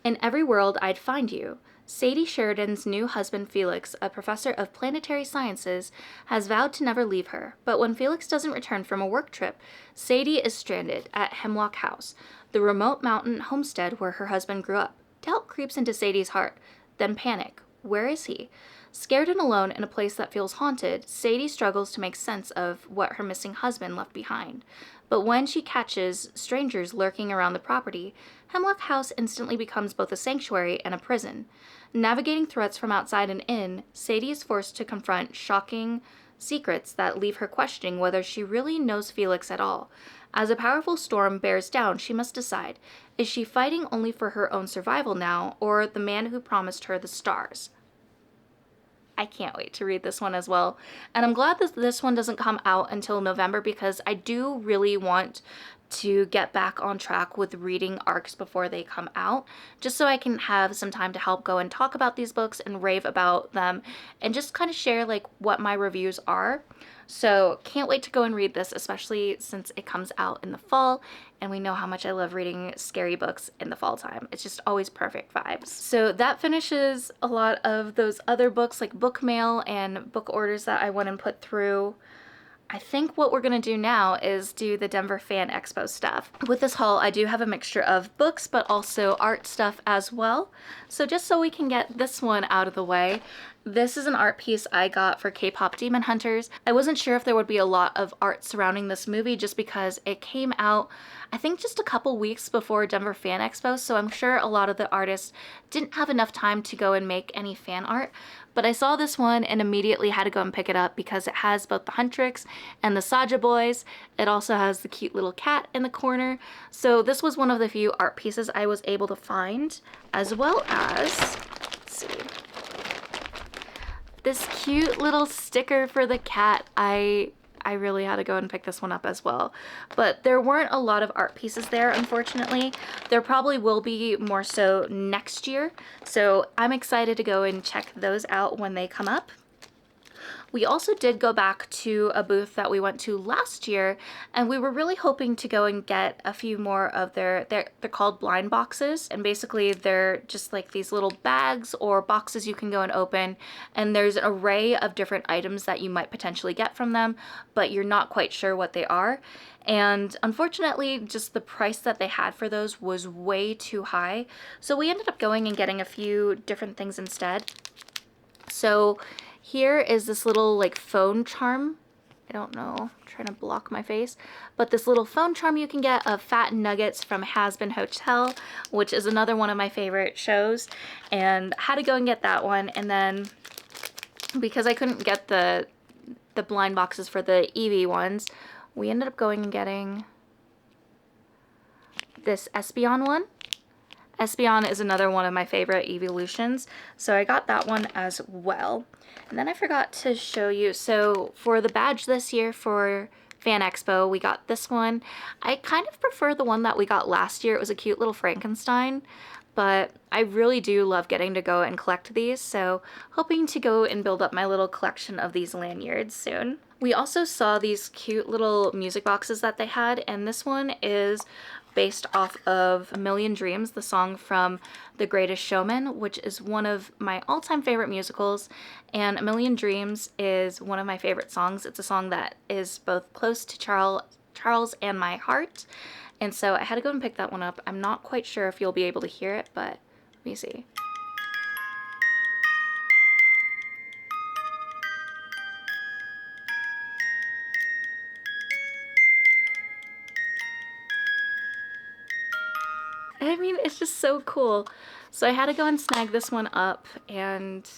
In every world I'd find you. Sadie Sheridan's new husband Felix, a professor of planetary sciences, has vowed to never leave her, but when Felix doesn't return from a work trip, Sadie is stranded at Hemlock House, the remote mountain homestead where her husband grew up. Doubt creeps into Sadie's heart, then panic. Where is he? Scared and alone in a place that feels haunted, Sadie struggles to make sense of what her missing husband left behind. But when she catches strangers lurking around the property, Hemlock House instantly becomes both a sanctuary and a prison. Navigating threats from outside and in, Sadie is forced to confront shocking secrets that leave her questioning whether she really knows Felix at all. As a powerful storm bears down, she must decide, is she fighting only for her own survival now, or the man who promised her the stars? I can't wait to read this one as well. And I'm glad that this one doesn't come out until November because I do really want to get back on track with reading arcs before they come out, just so I can have some time to help go and talk about these books and rave about them and just kind of share like what my reviews are. So can't wait to go and read this, especially since it comes out in the fall and we know how much I love reading scary books in the fall time. It's just always perfect vibes. So that finishes a lot of those other books like book mail and book orders that I went and put through. I think what we're gonna do now is do the Denver Fan Expo stuff. With this haul, I do have a mixture of books, but also art stuff as well. So just so we can get this one out of the way, this is an art piece I got for K-pop Demon Hunters. I wasn't sure if there would be a lot of art surrounding this movie just because it came out, I think, just a couple weeks before Denver Fan Expo, so I'm sure a lot of the artists didn't have enough time to go and make any fan art. But I saw this one and immediately had to go and pick it up because it has both the Huntrix and the Saja boys. It also has the cute little cat in the corner. So this was one of the few art pieces I was able to find, as well as, let's see, this cute little sticker for the cat. I really had to go and pick this one up as well. But there weren't a lot of art pieces there, unfortunately. There probably will be more so next year. So I'm excited to go and check those out when they come up. We also did go back to a booth that we went to last year, and we were really hoping to go and get a few more of they're called blind boxes, and basically they're just like these little bags or boxes you can go and open, and there's an array of different items that you might potentially get from them, but you're not quite sure what they are. And unfortunately, just the price that they had for those was way too high, so we ended up going and getting a few different things instead. So here is this little like phone charm. I don't know, I'm trying to block my face, but this little phone charm you can get of Fat Nuggets from Hazbin Hotel, which is another one of my favorite shows, and I had to go and get that one. And then because I couldn't get the blind boxes for the Eevee ones, we ended up going and getting this Espeon one. Espeon is another one of my favorite evolutions, so I got that one as well. And then I forgot to show you, so for the badge this year for Fan Expo, we got this one. I kind of prefer the one that we got last year. It was a cute little Frankenstein, but I really do love getting to go and collect these, so hoping to go and build up my little collection of these lanyards soon. We also saw these cute little music boxes that they had, and this one is based off of A Million Dreams, the song from The Greatest Showman, which is one of my all-time favorite musicals, and A Million Dreams is one of my favorite songs. It's a song that is both close to Charles and my heart, and so I had to go and pick that one up. I'm not quite sure if you'll be able to hear it, but let me see. I mean, it's just so cool. So I had to go and snag this one up, and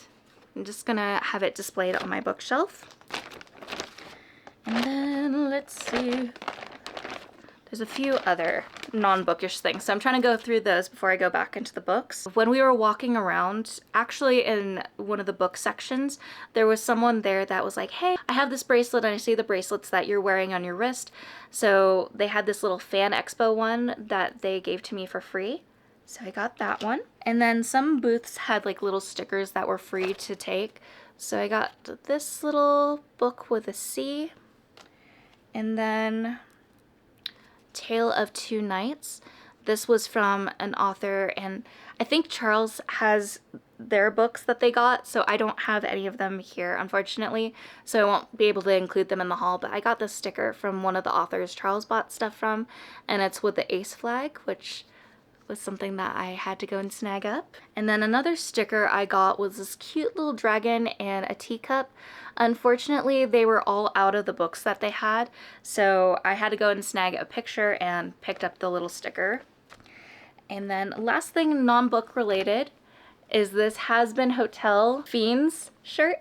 I'm just gonna have it displayed on my bookshelf. And then, let's see, there's a few other non-bookish things, so I'm trying to go through those before I go back into the books. When we were walking around, actually in one of the book sections, there was someone there that was like, hey, I have this bracelet and I see the bracelets that you're wearing on your wrist. So they had this little Fan Expo one that they gave to me for free. So I got that one. And then some booths had like little stickers that were free to take. So I got this little book with a C. And then Tale of Two Nights. This was from an author, and I think Charles has their books that they got, so I don't have any of them here, unfortunately, so I won't be able to include them in the haul, but I got this sticker from one of the authors Charles bought stuff from, and it's with the ace flag, which was something that I had to go and snag up. And then another sticker I got was this cute little dragon and a teacup. Unfortunately, they were all out of the books that they had, so I had to go and snag a picture and picked up the little sticker. And then last thing non-book related is this Hazbin Hotel Fiends shirt.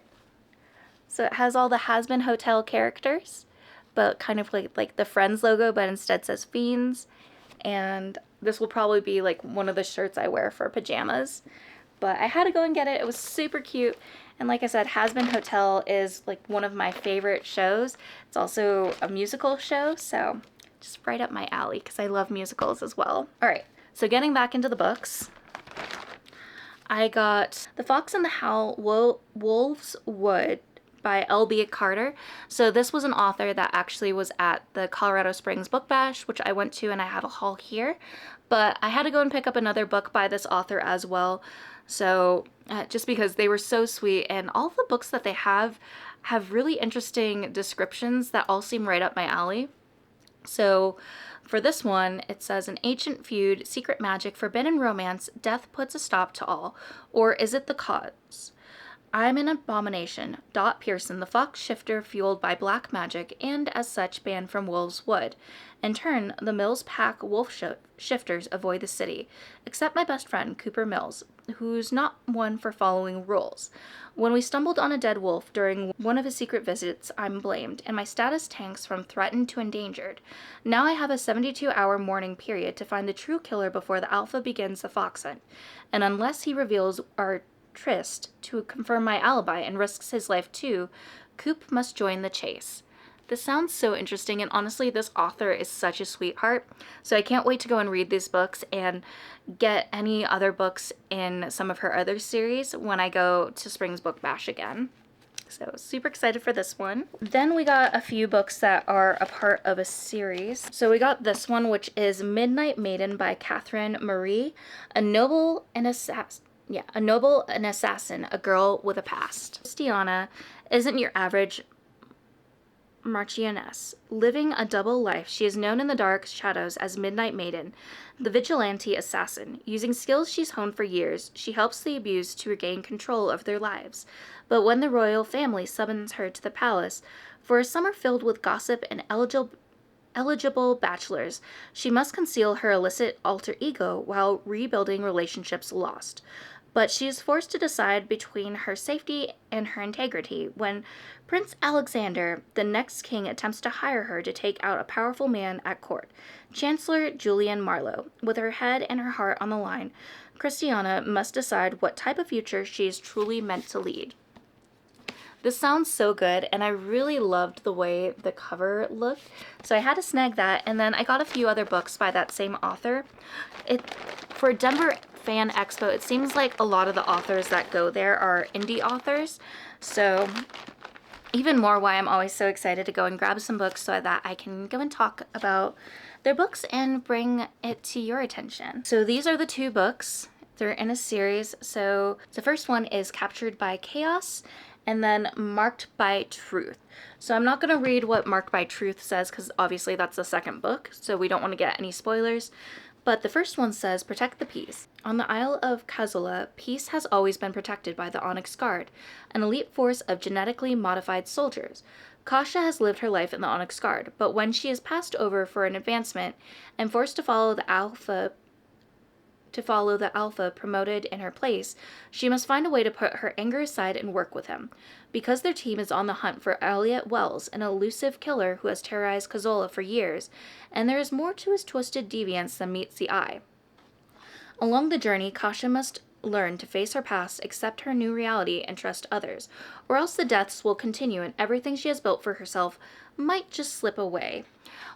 So it has all the Hazbin Hotel characters, but kind of like the Friends logo, but instead says Fiends. And this will probably be like one of the shirts I wear for pajamas. But I had to go and get it. It was super cute. And like I said, Hazbin Hotel is like one of my favorite shows. It's also a musical show, so just right up my alley because I love musicals as well. All right, so getting back into the books, I got The Fox and the Wolf's Wood by L.B. Carter. So this was an author that actually was at the Colorado Springs Book Bash, which I went to, and I have a haul here. But I had to go and pick up another book by this author as well. So just because they were so sweet, and all the books that they have really interesting descriptions that all seem right up my alley. So for this one, it says, an ancient feud, secret magic, forbidden romance, death puts a stop to all. Or is it the cause? I'm an abomination, Dot Pearson, the fox shifter fueled by black magic, and as such banned from Wolves Wood. In turn, the Mills pack wolf shifters avoid the city, except my best friend, Cooper Mills, who's not one for following rules. When we stumbled on a dead wolf during one of his secret visits, I'm blamed, and my status tanks from threatened to endangered. Now I have a 72-hour mourning period to find the true killer before the alpha begins the fox hunt, and unless he reveals our tryst to confirm my alibi and risks his life too, Coop must join the chase. This sounds so interesting, and honestly, this author is such a sweetheart, so I can't wait to go and read these books and get any other books in some of her other series when I go to Springs Book Bash again. So super excited for this one. Then we got a few books that are a part of a series. So we got this one, which is Midnight Maiden by Catherine Marie, a noble and assassin, a girl with a past. Christiana isn't your average Marchioness. Living a double life, she is known in the dark shadows as Midnight Maiden, the vigilante assassin. Using skills she's honed for years, she helps the abused to regain control of their lives. But when the royal family summons her to the palace for a summer filled with gossip and eligible bachelors, she must conceal her illicit alter ego while rebuilding relationships lost. But she is forced to decide between her safety and her integrity when Prince Alexander, the next king, attempts to hire her to take out a powerful man at court, Chancellor Julian Marlowe. With her head and her heart on the line, Christiana must decide what type of future she is truly meant to lead. This sounds so good, and I really loved the way the cover looked, so I had to snag that. And then I got a few other books by that same author. For Denver Fan Expo, it seems like a lot of the authors that go there are indie authors, so even more why I'm always so excited to go and grab some books so that I can go and talk about their books and bring it to your attention. So these are the two books. They're in a series. So the first one is Captured by Chaos, and then Marked by Truth. So I'm not going to read what Marked by Truth says because obviously that's the second book, so we don't want to get any spoilers. But the first one says, protect the peace. On the Isle of Kazula, peace has always been protected by the Onyx Guard, an elite force of genetically modified soldiers. Kasha has lived her life in the Onyx Guard, but when she is passed over for an advancement and forced to follow the Alpha promoted in her place, she must find a way to put her anger aside and work with him. Because their team is on the hunt for Elliot Wells, an elusive killer who has terrorized Kazola for years, and there is more to his twisted deviance than meets the eye. Along the journey, Kasha must learn to face her past, accept her new reality, and trust others, or else the deaths will continue and everything she has built for herself might just slip away.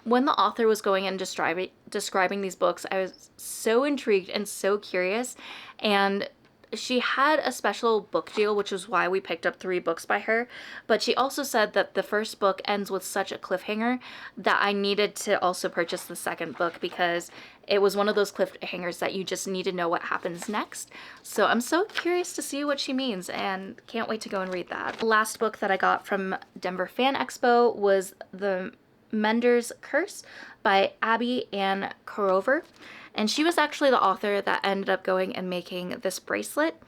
When the author was going and describing these books, I was so intrigued and so curious, and she had a special book deal, which is why we picked up 3 books by her, but she also said that the first book ends with such a cliffhanger that I needed to also purchase the second book because it was one of those cliffhangers that you just need to know what happens next. So I'm so curious to see what she means and can't wait to go and read that. The last book that I got from Denver Fan Expo was The Mender's Curse by Abby Ann Corover. And she was actually the author that ended up going and making this bracelet.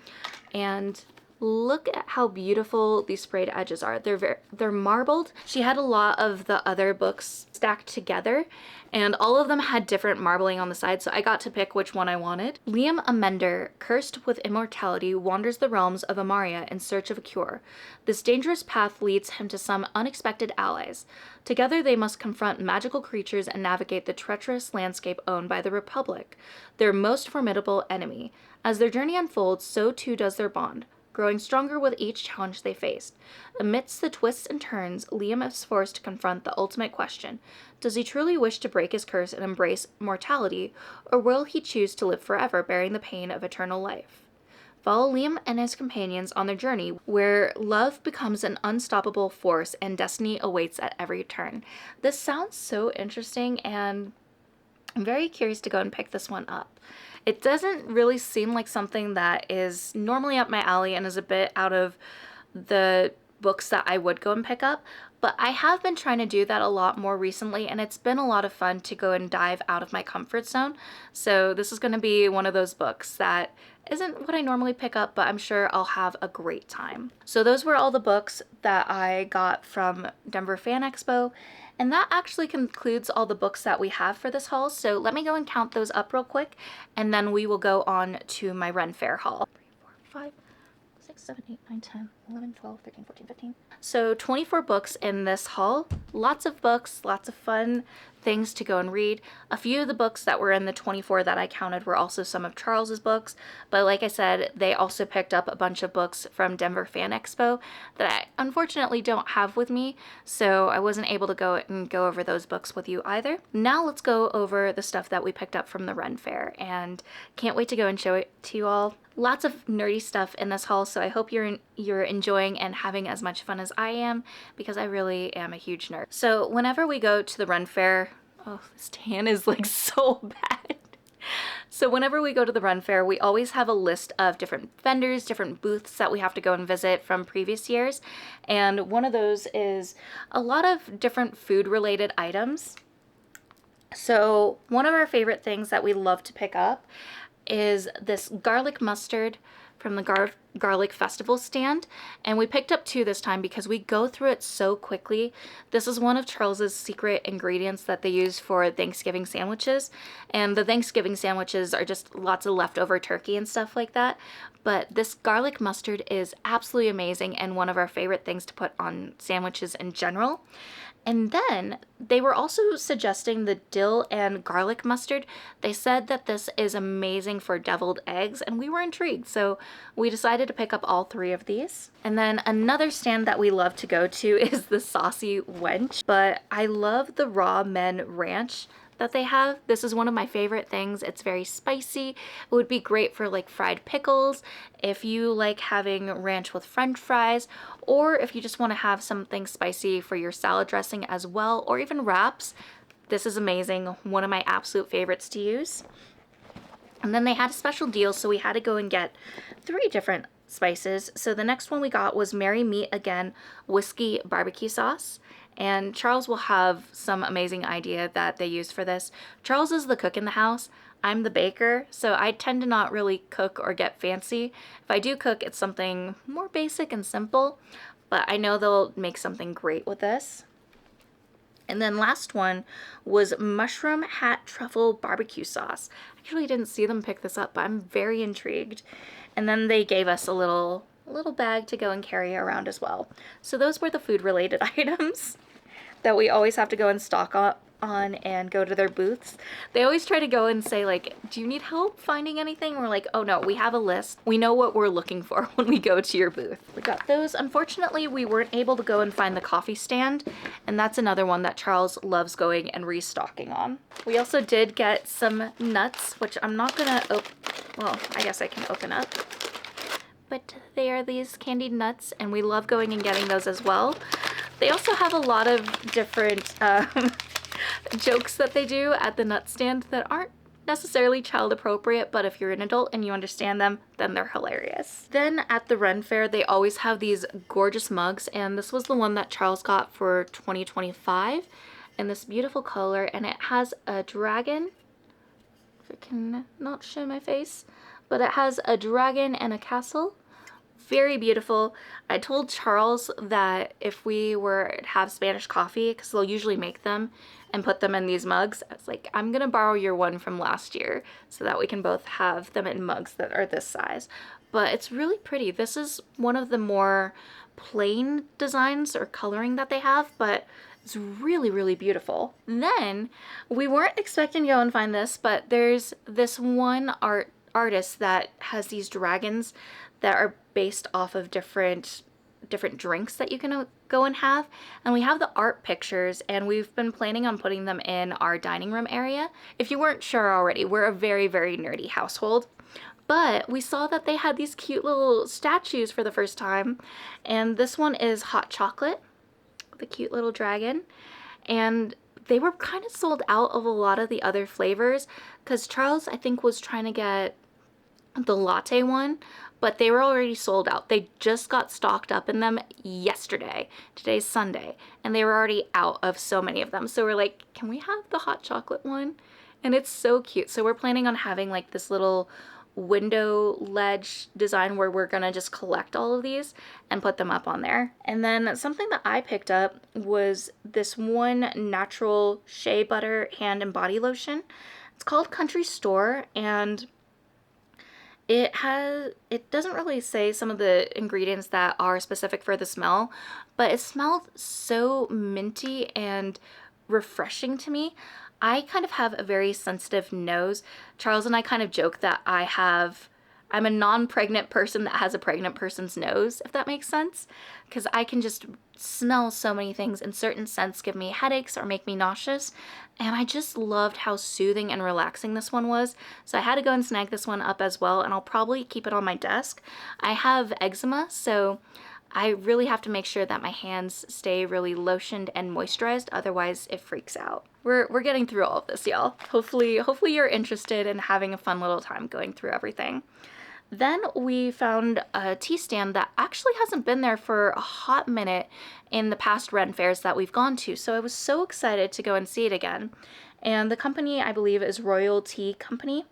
And look at how beautiful these sprayed edges are. They're marbled. She had a lot of the other books stacked together, and all of them had different marbling on the side, so I got to pick which one I wanted. Liam Amender, cursed with immortality, wanders the realms of Amaria in search of a cure. This dangerous path leads him to some unexpected allies. Together they must confront magical creatures and navigate the treacherous landscape owned by the Republic, their most formidable enemy. As their journey unfolds, so too does their bond, growing stronger with each challenge they faced. Amidst the twists and turns, Liam is forced to confront the ultimate question. Does he truly wish to break his curse and embrace mortality, or will he choose to live forever, bearing the pain of eternal life? Follow Liam and his companions on their journey where love becomes an unstoppable force and destiny awaits at every turn. This sounds so interesting, and I'm very curious to go and pick this one up. It doesn't really seem like something that is normally up my alley and is a bit out of the books that I would go and pick up, but I have been trying to do that a lot more recently, and it's been a lot of fun to go and dive out of my comfort zone. So this is going to be one of those books that isn't what I normally pick up, but I'm sure I'll have a great time. So those were all the books that I got from Denver Fan Expo, and that actually concludes all the books that we have for this haul. So let me go and count those up real quick, and then we will go on to my Ren Faire haul. 3, 4, 5, 6, 7, 8, 9, 10, 11, 12, 13, 14, 15. So 24 books in this haul. Lots of books, lots of fun things to go and read. A few of the books that were in the 24 that I counted were also some of Charles's books, but like I said, they also picked up a bunch of books from Denver Fan Expo that I unfortunately don't have with me, so I wasn't able to go over those books with you either. Now let's go over the stuff that we picked up from the Ren Faire, and can't wait to go and show it to you all. Lots of nerdy stuff in this haul, so I hope you're enjoying and having as much fun as I am, because I really am a huge nerd. So whenever we go to the Ren Faire, oh, this tan is like so bad. So whenever we go to the Ren Faire, we always have a list of different vendors, different booths that we have to go and visit from previous years. And one of those is a lot of different food related items. So one of our favorite things that we love to pick up is this garlic mustard from the Garlic Festival stand, and we picked up 2 this time because we go through it so quickly. This is one of Charles's secret ingredients that they use for Thanksgiving sandwiches, and the Thanksgiving sandwiches are just lots of leftover turkey and stuff like that, but this garlic mustard is absolutely amazing and one of our favorite things to put on sandwiches in general. And then they were also suggesting the dill and garlic mustard. They said that this is amazing for deviled eggs, and we were intrigued, so we decided to pick up all 3 of these. And then another stand that we love to go to is the Saucy Wench, but I love the raw men ranch that they have. This is one of my favorite things. It's very spicy. It would be great for like fried pickles, if you like having ranch with french fries, or if you just want to have something spicy for your salad dressing as well, or even wraps. This is amazing. One of my absolute favorites to use. And then they had a special deal, so we had to go and get 3 different spices. So the next one we got was Merry Meat Again Whiskey Barbecue Sauce. And Charles will have some amazing idea that they use for this. Charles is the cook in the house. I'm the baker, so I tend to not really cook or get fancy. If I do cook, it's something more basic and simple, but I know they'll make something great with this. And then last one was Mushroom Hat Truffle Barbecue Sauce. I actually didn't see them pick this up, but I'm very intrigued. And then they gave us a little bag to go and carry around as well. So those were the food related items that we always have to go and stock up on and go to their booths. They always try to go and say like, do you need help finding anything? We're like, oh no, we have a list. We know what we're looking for when we go to your booth. We got those. Unfortunately, we weren't able to go and find the coffee stand, and that's another one that Charles loves going and restocking on. We also did get some nuts, which I'm not gonna well, I guess I can open up. But they are these candied nuts, and we love going and getting those as well. They also have a lot of different jokes that they do at the nut stand that aren't necessarily child appropriate, but if you're an adult and you understand them, then they're hilarious. Then at the Ren Faire, they always have these gorgeous mugs, and this was the one that Charles got for 2025 in this beautiful color, and it has a dragon. If I can not show my face, but it has a dragon and a castle. Very beautiful. I told Charles that if we were to have Spanish coffee, because they'll usually make them and put them in these mugs, I was like, I'm gonna borrow your one from last year so that we can both have them in mugs that are this size. But it's really pretty. This is one of the more plain designs or coloring that they have, but it's really, really beautiful. Then we weren't expecting to go and find this, but there's this one artist that has these dragons that are based off of different drinks that you can go and have, and we have the art pictures, and we've been planning on putting them in our dining room area. If you weren't sure already, we're a very, very nerdy household, But we saw that they had these cute little statues for the first time, and this one is hot chocolate, the cute little dragon, and they were kind of sold out of a lot of the other flavors because Charles, I think, was trying to get the latte one, but they were already sold out. They just got stocked up in them yesterday. Today's Sunday, and they were already out of so many of them. So we're like, can we have the hot chocolate one? And it's so cute. So we're planning on having like this little window ledge design where we're gonna just collect all of these and put them up on there. And then something that I picked up was this one natural shea butter hand and body lotion. It's called Country Store, and it doesn't really say some of the ingredients that are specific for the smell, but it smelled so minty and refreshing to me. I kind of have a very sensitive nose. Charles and I kind of joke that I'm a non-pregnant person that has a pregnant person's nose, if that makes sense, because I can just smell so many things, and certain scents give me headaches or make me nauseous, and I just loved how soothing and relaxing this one was. So I had to go and snag this one up as well, and I'll probably keep it on my desk. I have eczema, so I really have to make sure that my hands stay really lotioned and moisturized, otherwise it freaks out. We're getting through all of this, y'all. Hopefully you're interested in having a fun little time going through everything. Then we found a tea stand that actually hasn't been there for a hot minute in the past Ren fairs that we've gone to, so I was so excited to go and see it again. And the company, I believe, is Royal Tea Company,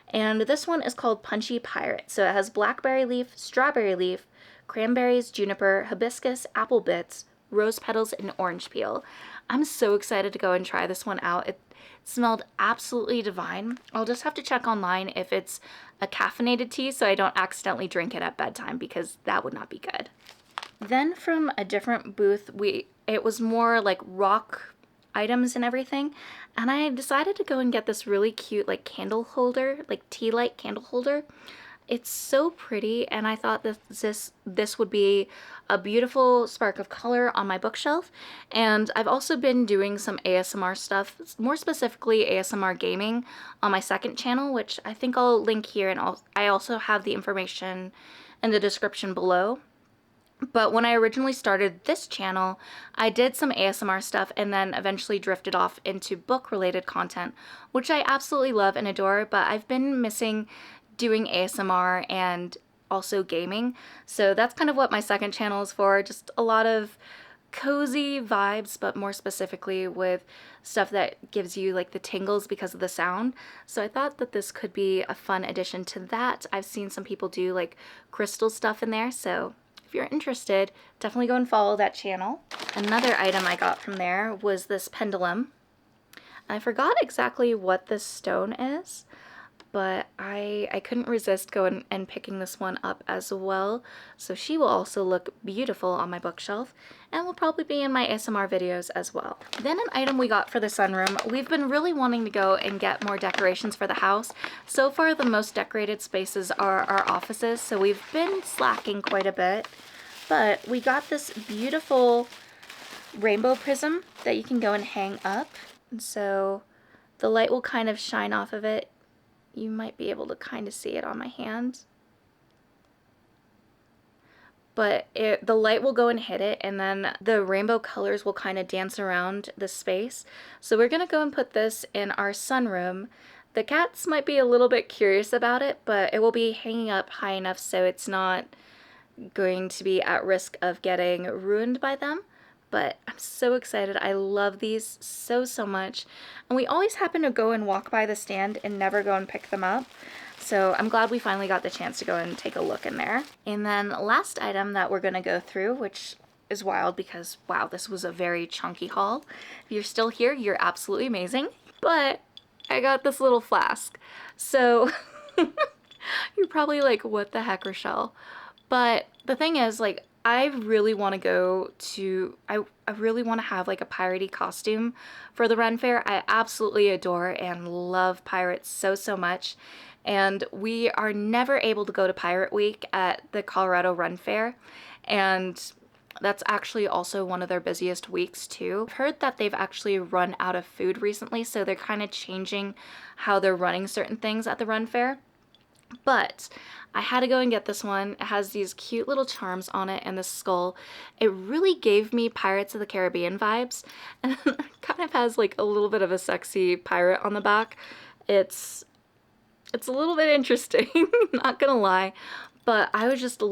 and this one is called Punchy Pirate. So it has blackberry leaf, strawberry leaf, cranberries, juniper, hibiscus, apple bits, rose petals, and orange peel. I'm so excited to go and try this one out. It smelled absolutely divine. I'll just have to check online if it's a caffeinated tea so I don't accidentally drink it at bedtime, because that would not be good. Then from a different booth, it was more like rock items and everything, and I decided to go and get this really cute like candle holder, like tea light candle holder. It's so pretty, and I thought that this would be a beautiful spark of color on my bookshelf. And I've also been doing some ASMR stuff, more specifically ASMR gaming, on my second channel, which I think I'll link here, and I also have the information in the description below. But when I originally started this channel, I did some ASMR stuff and then eventually drifted off into book-related content, which I absolutely love and adore, but I've been missing doing ASMR and also gaming. So that's kind of what my second channel is for, just a lot of cozy vibes, but more specifically with stuff that gives you like the tingles because of the sound. So I thought that this could be a fun addition to that. I've seen some people do like crystal stuff in there, so if you're interested, definitely go and follow that channel. Another item I got from there was this pendulum. I forgot exactly what this stone is, but I couldn't resist going and picking this one up as well. So she will also look beautiful on my bookshelf and will probably be in my ASMR videos as well. Then an item we got for the sunroom. We've been really wanting to go and get more decorations for the house. So far the most decorated spaces are our offices, so we've been slacking quite a bit. But we got this beautiful rainbow prism that you can go and hang up. And so the light will kind of shine off of it. You might be able to kind of see it on my hand. But the light will go and hit it, and then the rainbow colors will kind of dance around the space. So we're going to go and put this in our sunroom. The cats might be a little bit curious about it, but it will be hanging up high enough so it's not going to be at risk of getting ruined by them. But I'm so excited. I love these so much. And we always happen to go and walk by the stand and never go and pick them up. So I'm glad we finally got the chance to go and take a look in there. And then last item that we're going to go through, which is wild because, wow, this was a very chunky haul. If you're still here, you're absolutely amazing. But I got this little flask. So you're probably like, what the heck, Rochelle? But the thing is, like, I really want to go to, I really want to have like a piratey costume for the Ren Fair. I absolutely adore and love pirates so much. And we are never able to go to Pirate Week at the Colorado Ren Faire. And that's actually also one of their busiest weeks too. I've heard that they've actually run out of food recently, so they're kind of changing how they're running certain things at the Ren Fair. But I had to go and get this one. It has these cute little charms on it and this skull. It really gave me Pirates of the Caribbean vibes, and it kind of has like a little bit of a sexy pirate on the back. It's a little bit interesting, not gonna lie, but I was just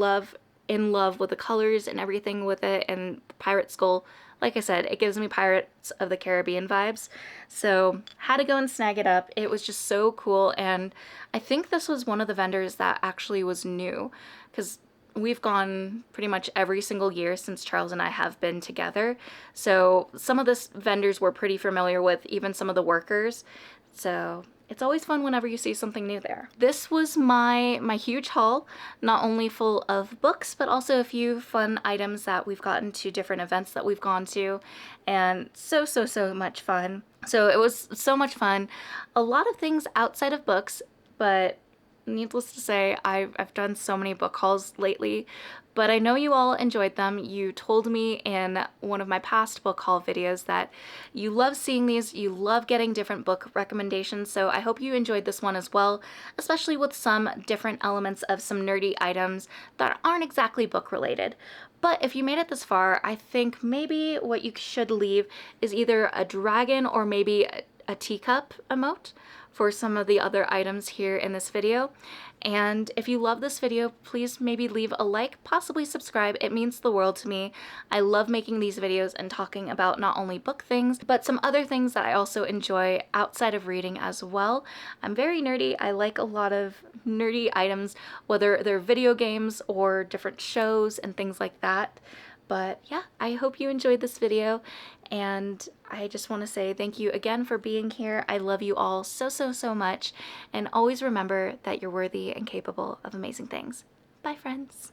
in love with the colors and everything with it, and the pirate skull. Like I said, it gives me Pirates of the Caribbean vibes, so had to go and snag it up. It was just so cool, and I think this was one of the vendors that actually was new, because we've gone pretty much every single year since Charles and I have been together, so some of the vendors we're pretty familiar with, even some of the workers, so it's always fun whenever you see something new there. This was my huge haul, not only full of books, but also a few fun items that we've gotten to different events that we've gone to, and so much fun. So it was so much fun. A lot of things outside of books, but needless to say, I've done so many book hauls lately, but I know you all enjoyed them. You told me in one of my past book haul videos that you love seeing these, you love getting different book recommendations, so I hope you enjoyed this one as well, especially with some different elements of some nerdy items that aren't exactly book related. But if you made it this far, I think maybe what you should leave is either a dragon or maybe a teacup emote for some of the other items here in this video. And if you love this video, please maybe leave a like, possibly subscribe. It means the world to me. I love making these videos and talking about not only book things, but some other things that I also enjoy outside of reading as well. I'm very nerdy. I like a lot of nerdy items, whether they're video games or different shows and things like that. But yeah, I hope you enjoyed this video, and I just want to say thank you again for being here. I love you all so much, and always remember that you're worthy and capable of amazing things. Bye, friends.